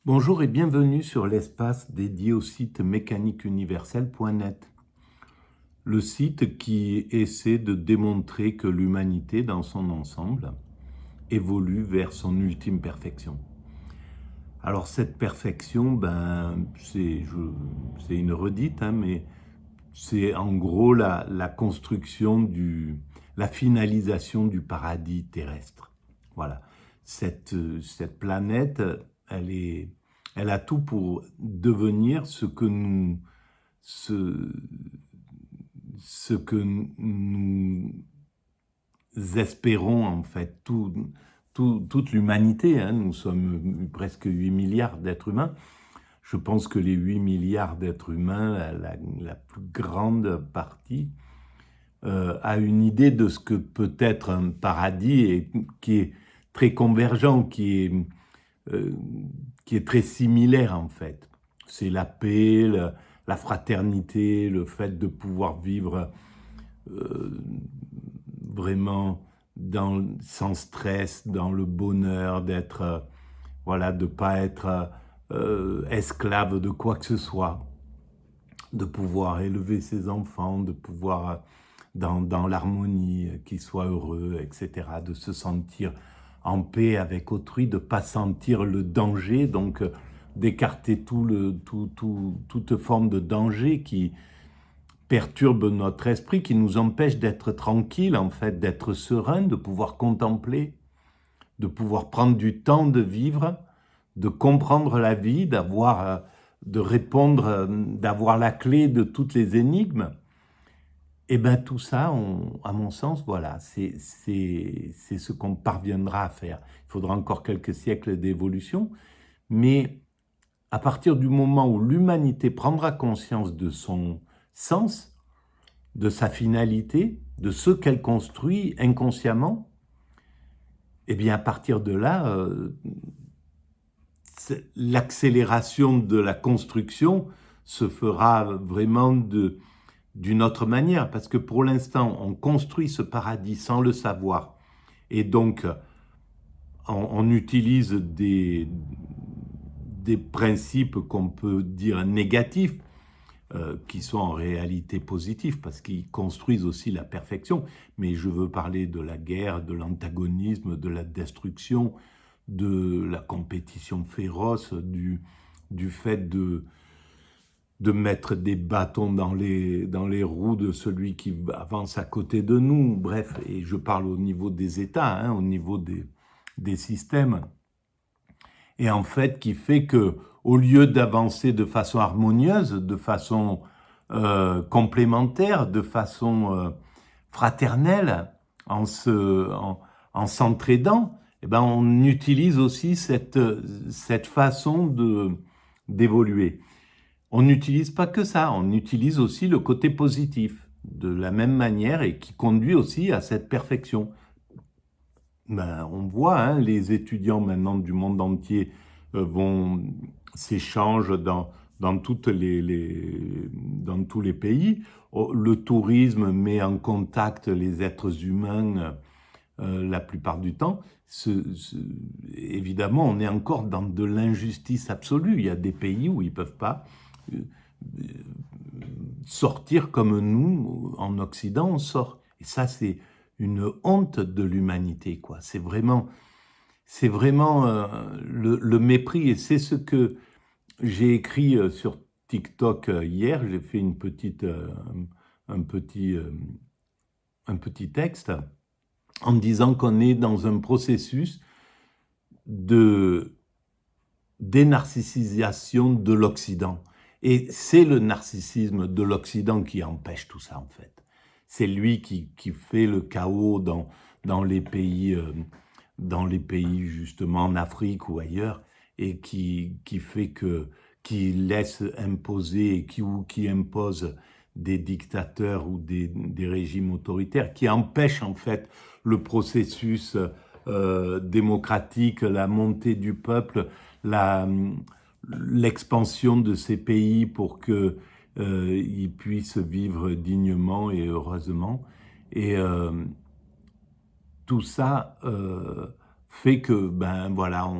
Bonjour et bienvenue sur l'espace dédié au site mécaniqueuniverselle.net, le site qui essaie de démontrer que l'humanité dans son ensemble évolue vers son ultime perfection. Alors cette perfection, c'est une redite, mais c'est en gros la construction la finalisation du paradis terrestre. Voilà. Cette planète, elle a tout pour devenir ce, ce que nous espérons en fait, toute l'humanité. Nous sommes presque 8 milliards d'êtres humains. Je pense que les 8 milliards d'êtres humains, la plus grande partie, a une idée de ce que peut être un paradis et qui est très convergent, qui est très similaire en fait. C'est la paix, la fraternité, le fait de pouvoir vivre vraiment sans stress, dans le bonheur, de pas être esclave de quoi que ce soit, de pouvoir élever ses enfants, de pouvoir dans l'harmonie, qu'ils soient heureux, etc., de se sentir en paix avec autrui, de ne pas sentir le danger, donc d'écarter toute forme de danger qui perturbe notre esprit, qui nous empêche d'être tranquille, en fait, d'être serein, de pouvoir contempler, de pouvoir prendre du temps de vivre, de comprendre la vie, de répondre, d'avoir la clé de toutes les énigmes. Et bien tout ça, à mon sens, voilà, c'est ce qu'on parviendra à faire. Il faudra encore quelques siècles d'évolution, mais à partir du moment où l'humanité prendra conscience de son sens, de sa finalité, de ce qu'elle construit inconsciemment, et bien à partir de là, l'accélération de la construction se fera vraiment d'une autre manière, parce que pour l'instant, on construit ce paradis sans le savoir, et donc on utilise des principes qu'on peut dire négatifs, qui sont en réalité positifs, parce qu'ils construisent aussi la perfection, mais je veux parler de la guerre, de l'antagonisme, de la destruction, de la compétition féroce, du fait de mettre des bâtons dans les roues de celui qui avance à côté de nous, bref, et je parle au niveau des États, au niveau des systèmes, et en fait qui fait que, au lieu d'avancer de façon harmonieuse, de façon complémentaire, de façon fraternelle, en s'entraidant, on utilise aussi cette façon d'évoluer. On n'utilise pas que ça, on utilise aussi le côté positif, de la même manière, et qui conduit aussi à cette perfection. On voit, les étudiants maintenant du monde entier s'échangent dans tous les pays. Le tourisme met en contact les êtres humains la plupart du temps. Évidemment, on est encore dans de l'injustice absolue. Il y a des pays où ils ne peuvent pas sortir comme nous, en Occident, on sort. Et ça, c'est une honte de l'humanité, quoi. C'est vraiment le mépris, et c'est ce que j'ai écrit sur TikTok hier. J'ai fait un petit texte en disant qu'on est dans un processus de dénarcissisation de l'Occident. Et c'est le narcissisme de l'Occident qui empêche tout ça, en fait. C'est lui qui fait le chaos dans les pays justement en Afrique ou ailleurs, et qui laisse imposer, et qui impose des dictateurs ou des régimes autoritaires, qui empêchent en fait le processus démocratique, la montée du peuple, l'expansion de ces pays pour qu'ils puissent vivre dignement et heureusement. Et tout ça fait que, ben voilà,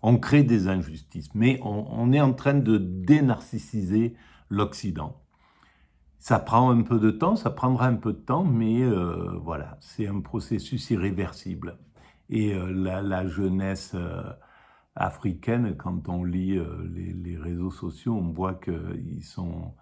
on crée des injustices. Mais on est en train de dénarcissiser l'Occident. Ça prend un peu de temps, ça prendra un peu de temps, mais voilà, c'est un processus irréversible. Et la jeunesse africaine, quand on lit les réseaux sociaux, on voit qu'ils sont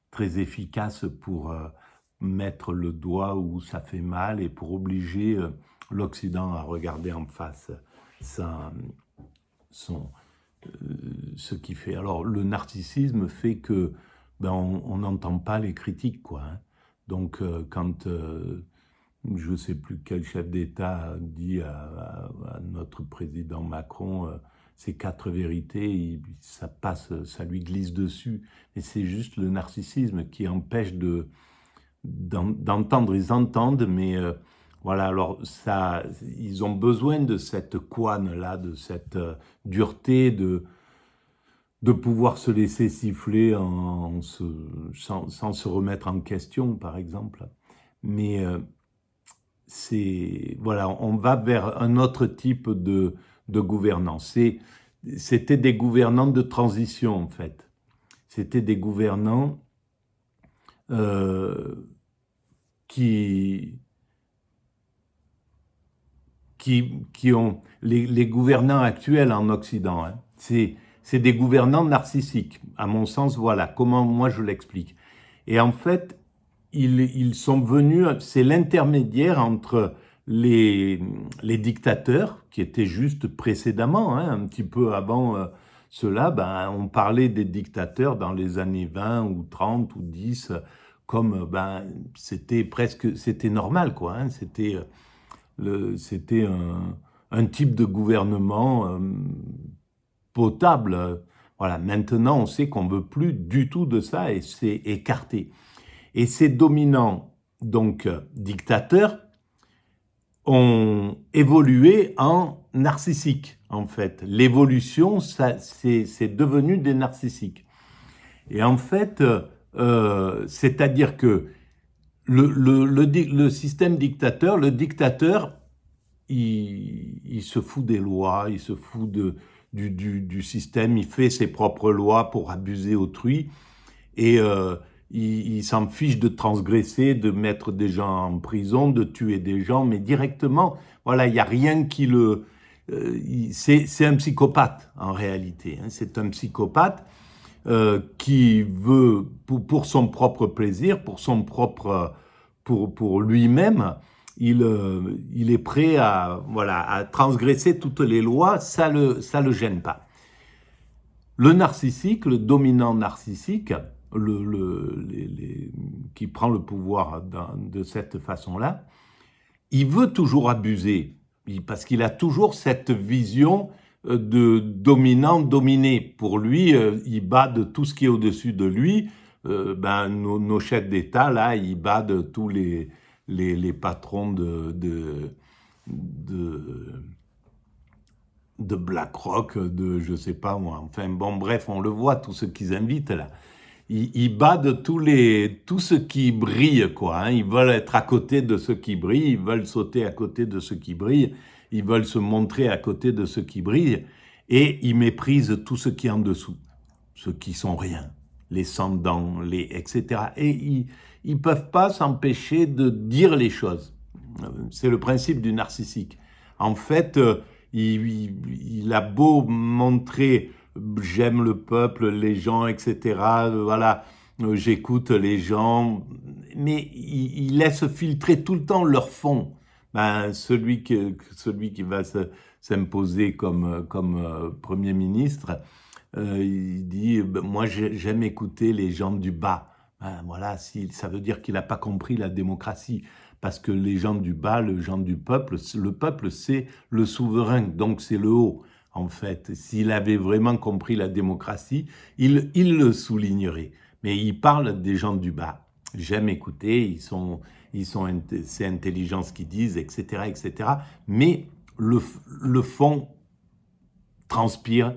très efficaces pour mettre le doigt où ça fait mal et pour obliger l'Occident à regarder en face sa, son, ce qu'il fait. Alors le narcissisme fait que ben, on n'entend pas les critiques, quoi. Hein. Donc quand je ne sais plus quel chef d'État dit à notre président Macron ces 4 vérités, ça passe, ça lui glisse dessus. Et c'est juste le narcissisme qui empêche d'entendre. Ils entendent, mais voilà, alors ça, ils ont besoin de cette couenne-là, de cette dureté, de pouvoir se laisser siffler sans se remettre en question, par exemple. Mais voilà, on va vers un autre type de gouvernance. C'était des gouvernants de transition, en fait. C'était des gouvernants qui ont les gouvernants actuels en Occident. Hein, c'est des gouvernants narcissiques. À mon sens, voilà comment moi je l'explique. Et en fait, ils sont venus, c'est l'intermédiaire entre les dictateurs, qui étaient juste précédemment, hein, un petit peu avant cela, ben, on parlait des dictateurs dans les années 20 ou 30 ou 10, comme ben, c'était normal, quoi. Hein, c'était un type de gouvernement potable. Voilà. Maintenant, on sait qu'on ne veut plus du tout de ça et c'est écarté. Et ces dominants, donc dictateurs, ont évolué en narcissiques, en fait. L'évolution, c'est devenu des narcissiques. Et en fait, c'est-à-dire que le système dictateur, le dictateur, il se fout des lois, il se fout du système, il fait ses propres lois pour abuser autrui, et il s'en fiche de transgresser, de mettre des gens en prison, de tuer des gens, mais directement, voilà, il n'y a rien qui le... c'est un psychopathe, en réalité. Hein, c'est un psychopathe qui veut, pour son propre plaisir, pour lui-même, il est prêt à transgresser toutes les lois, ça le gêne pas. Le narcissique, le dominant narcissique, qui prend le pouvoir de cette façon-là, il veut toujours abuser, parce qu'il a toujours cette vision de dominant-dominé. Pour lui, il bat de tout ce qui est au-dessus de lui. Nos chefs d'État, là, ils battent de tous les patrons de BlackRock, de je sais pas moi. Enfin bon, bref, on le voit, tous ceux qu'ils invitent là. Ils battent de tout ce qui brille, quoi. Hein. Ils veulent être à côté de ceux qui brillent, ils veulent sauter à côté de ceux qui brillent, ils veulent se montrer à côté de ceux qui brillent, et ils méprisent tout ce qui est en dessous, ceux qui sont rien, les sans-dents, etc. Et ils peuvent pas s'empêcher de dire les choses. C'est le principe du narcissique. En fait, il a beau montrer j'aime le peuple, les gens, etc. Voilà, j'écoute les gens, mais il laisse filtrer tout le temps leur fond. Ben, celui qui va s'imposer comme Premier ministre, il dit moi j'aime écouter les gens du bas. Ben, voilà, ça veut dire qu'il n'a pas compris la démocratie. Parce que les gens du bas, les gens du peuple, le peuple c'est le souverain, donc c'est le haut. En fait, s'il avait vraiment compris la démocratie, il le soulignerait. Mais il parle des gens du bas. J'aime écouter, c'est intelligent ce qu'ils disent, etc., etc. Mais le fond transpire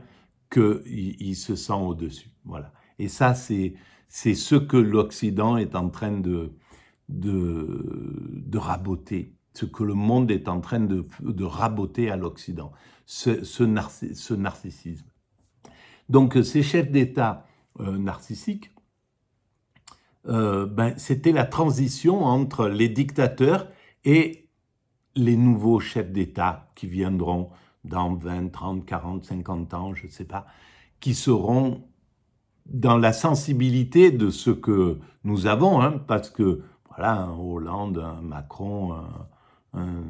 qu'il se sent au-dessus. Voilà. Et ça, c'est ce que l'Occident est en train de raboter. ce que le monde est en train de raboter à l'Occident, ce narcissisme. Donc ces chefs d'État narcissiques, c'était la transition entre les dictateurs et les nouveaux chefs d'État qui viendront dans 20, 30, 40, 50 ans, je ne sais pas, qui seront dans la sensibilité de ce que nous avons, hein, parce que, voilà, un Hollande, un Macron, un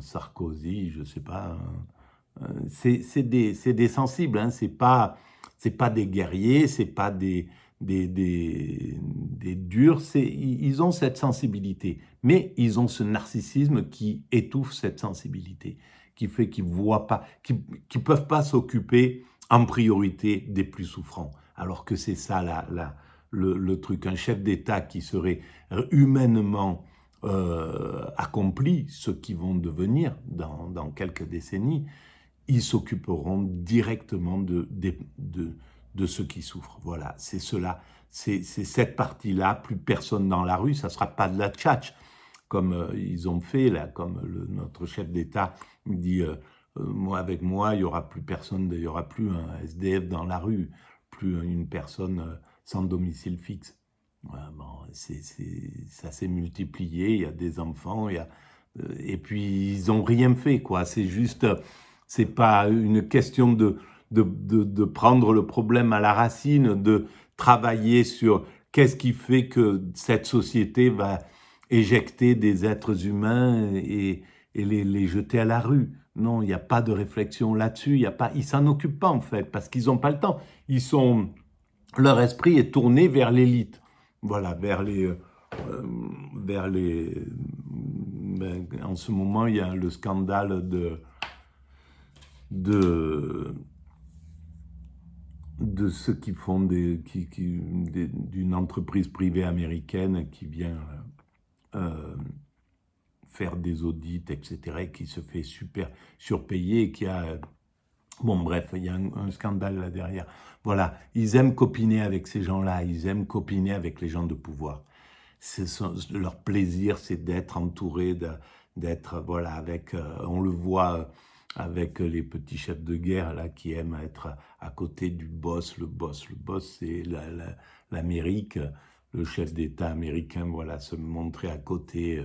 Sarkozy, je ne sais pas, c'est des sensibles, hein, c'est pas des guerriers, c'est pas des durs, ils ont cette sensibilité, mais ils ont ce narcissisme qui étouffe cette sensibilité, qui fait qu'ils voient pas, qui peuvent pas s'occuper en priorité des plus souffrants, alors que c'est ça le truc. Un chef d'État qui serait humainement accompli, ceux qui vont devenir dans quelques décennies, ils s'occuperont directement de ceux qui souffrent. Voilà, c'est cela, c'est cette partie-là, plus personne dans la rue, ça ne sera pas de la tchatch, comme ils ont fait, là, comme notre chef d'État dit, moi, avec moi, il n'y aura plus personne, il n'y aura plus un SDF dans la rue, plus une personne sans domicile fixe. Voilà, bon, ça s'est multiplié, il y a des enfants, et puis ils n'ont rien fait, quoi. C'est juste, c'est pas une question de prendre le problème à la racine, de travailler sur qu'est-ce qui fait que cette société va éjecter des êtres humains et les jeter à la rue. Non, il n'y a pas de réflexion là-dessus, ils s'en occupent pas en fait, parce qu'ils n'ont pas le temps. Leur esprit est tourné vers l'élite, voilà, en ce moment, il y a le scandale de ceux qui font d'une entreprise privée américaine qui vient faire des audits, etc., et qui se fait super surpayer, et qui a... Bon, bref, il y a un scandale là derrière. Voilà, ils aiment copiner avec ces gens-là, ils aiment copiner avec les gens de pouvoir. Leur plaisir, c'est d'être entouré, d'être, voilà, avec, on le voit avec les petits chefs de guerre, là, qui aiment être à côté du boss. Le boss, c'est l'Amérique, le chef d'État américain, voilà, se montrer à côté.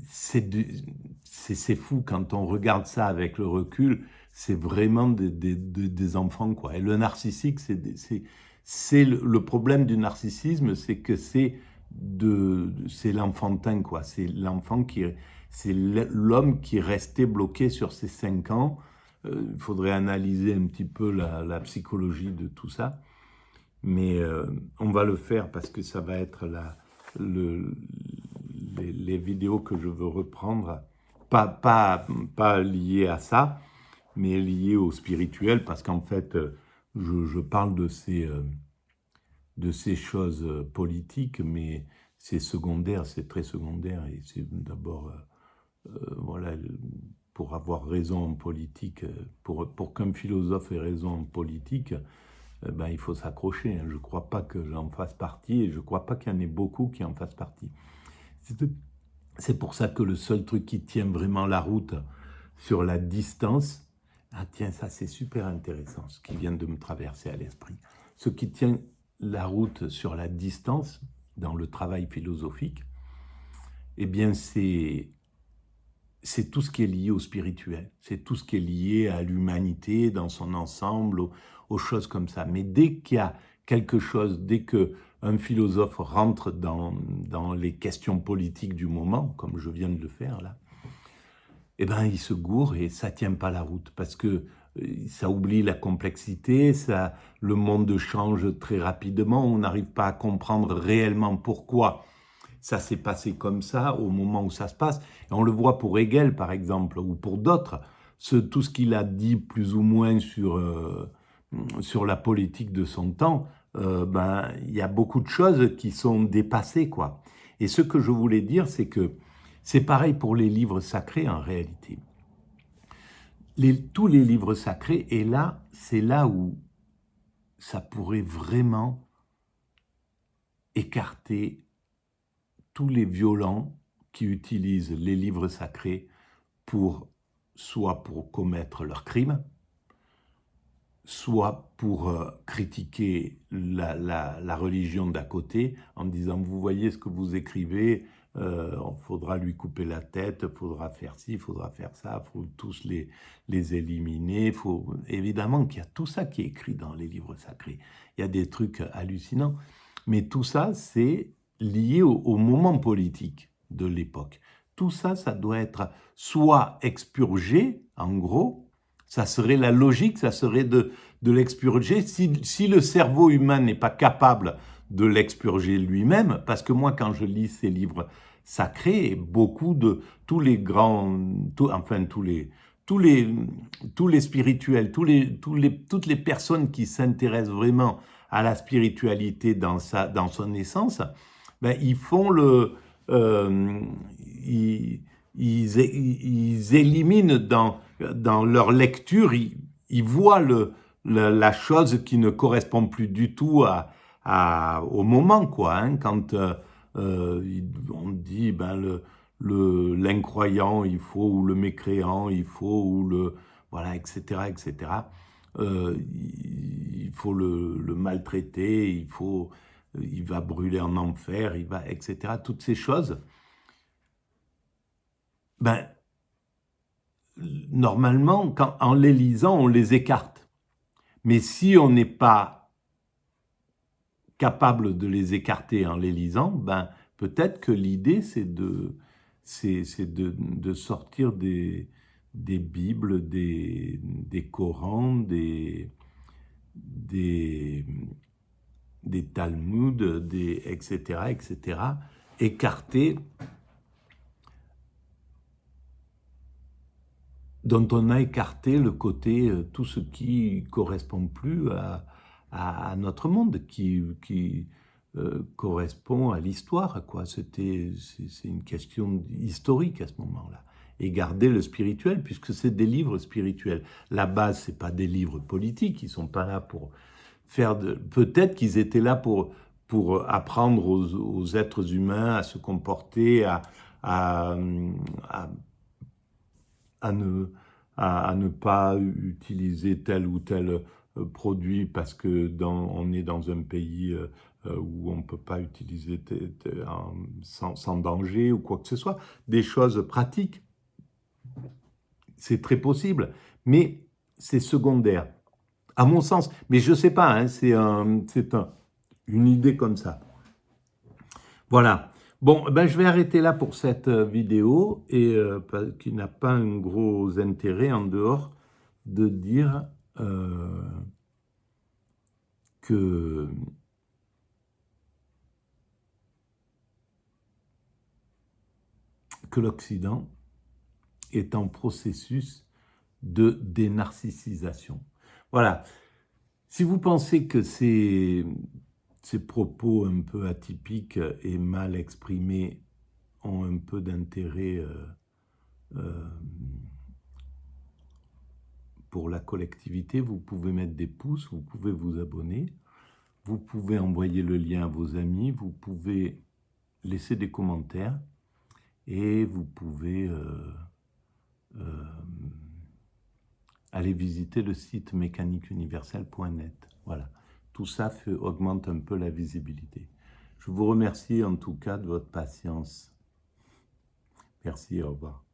C'est fou quand on regarde ça avec le recul, c'est vraiment des enfants, quoi. Et le narcissique, le problème du narcissisme, c'est que c'est l'enfantin, quoi. C'est l'homme qui est resté bloqué sur ses 5 ans. Il faudrait analyser un petit peu la psychologie de tout ça, mais on va le faire parce que ça va être les vidéos que je veux reprendre, pas liées à ça, mais liées au spirituel, parce qu'en fait, je parle de ces choses politiques, mais c'est secondaire, c'est très secondaire, et c'est d'abord, voilà, pour avoir raison en politique, pour qu'un philosophe ait raison en politique, il faut s'accrocher. Je ne crois pas que j'en fasse partie, et je ne crois pas qu'il y en ait beaucoup qui en fassent partie. C'est pour ça que le seul truc qui tient vraiment la route sur la distance, ah tiens, ça c'est super intéressant, ce qui vient de me traverser à l'esprit. Ce qui tient la route sur la distance, dans le travail philosophique, eh bien c'est tout ce qui est lié au spirituel, c'est tout ce qui est lié à l'humanité dans son ensemble, aux choses comme ça. Mais dès qu'il y a quelque chose, dès qu'un philosophe rentre dans les questions politiques du moment, comme je viens de le faire là, eh ben, il se gourre et ça ne tient pas la route, parce que ça oublie la complexité, le monde change très rapidement, on n'arrive pas à comprendre réellement pourquoi ça s'est passé comme ça au moment où ça se passe. Et on le voit pour Hegel, par exemple, ou pour d'autres. Tout ce qu'il a dit plus ou moins sur la politique de son temps, il y a beaucoup de choses qui sont dépassées, quoi. Et ce que je voulais dire, c'est que c'est pareil pour les livres sacrés, en réalité. Tous les livres sacrés, et là, c'est là où ça pourrait vraiment écarter tous les violents qui utilisent les livres sacrés soit pour commettre leurs crimes, soit pour critiquer la religion d'à côté, en disant « vous voyez ce que vous écrivez, il faudra lui couper la tête, il faudra faire ci, il faudra faire ça, il faut tous les éliminer. » Évidemment qu'il y a tout ça qui est écrit dans les livres sacrés. Il y a des trucs hallucinants, mais tout ça, c'est lié au moment politique de l'époque. Tout ça, ça doit être soit expurgé, en gros, ça serait la logique, ça serait de l'expurger. Si le cerveau humain n'est pas capable de l'expurger lui-même, parce que moi, quand je lis ces livres sacrés, beaucoup de tous les grands, tous les spirituels, toutes les personnes qui s'intéressent vraiment à la spiritualité dans son essence, ben, ils font ils éliminent dans leur lecture, ils voient la chose qui ne correspond plus du tout au moment, quoi. Hein, quand on dit ben, l'incroyant, il faut, ou le mécréant, il faut, ou voilà, etc., etc. Il faut le maltraiter, il va brûler en enfer, etc. Toutes ces choses, ben, normalement, en les lisant, on les écarte. Mais si on n'est pas capable de les écarter en les lisant, ben, peut-être que l'idée, c'est de sortir des Bibles, des Corans, des Talmuds, etc., etc., écartés, dont on a écarté le côté, tout ce qui ne correspond plus à notre monde, qui correspond à l'histoire, quoi. C'est une question historique à ce moment-là. Et garder le spirituel, puisque c'est des livres spirituels. La base, ce n'est pas des livres politiques, ils ne sont pas là pour faire peut-être qu'ils étaient là pour apprendre aux êtres humains à se comporter, à ne pas utiliser tel ou tel produit parce que on est dans un pays où on ne peut pas utiliser sans danger ou quoi que ce soit. Des choses pratiques, c'est très possible, mais c'est secondaire, à mon sens. Mais je ne sais pas, hein, c'est une idée comme ça. Voilà. Bon, ben, je vais arrêter là pour cette vidéo, et qui n'a pas un gros intérêt en dehors de dire que l'Occident est en processus de dénarcissisation. Voilà. Si vous pensez que ces propos un peu atypiques et mal exprimés ont un peu d'intérêt pour la collectivité, vous pouvez mettre des pouces, vous pouvez vous abonner, vous pouvez envoyer le lien à vos amis, vous pouvez laisser des commentaires, et vous pouvez aller visiter le site mécaniqueuniverselle.net. Voilà. Tout ça augmente un peu la visibilité. Je vous remercie en tout cas de votre patience. Merci, au revoir.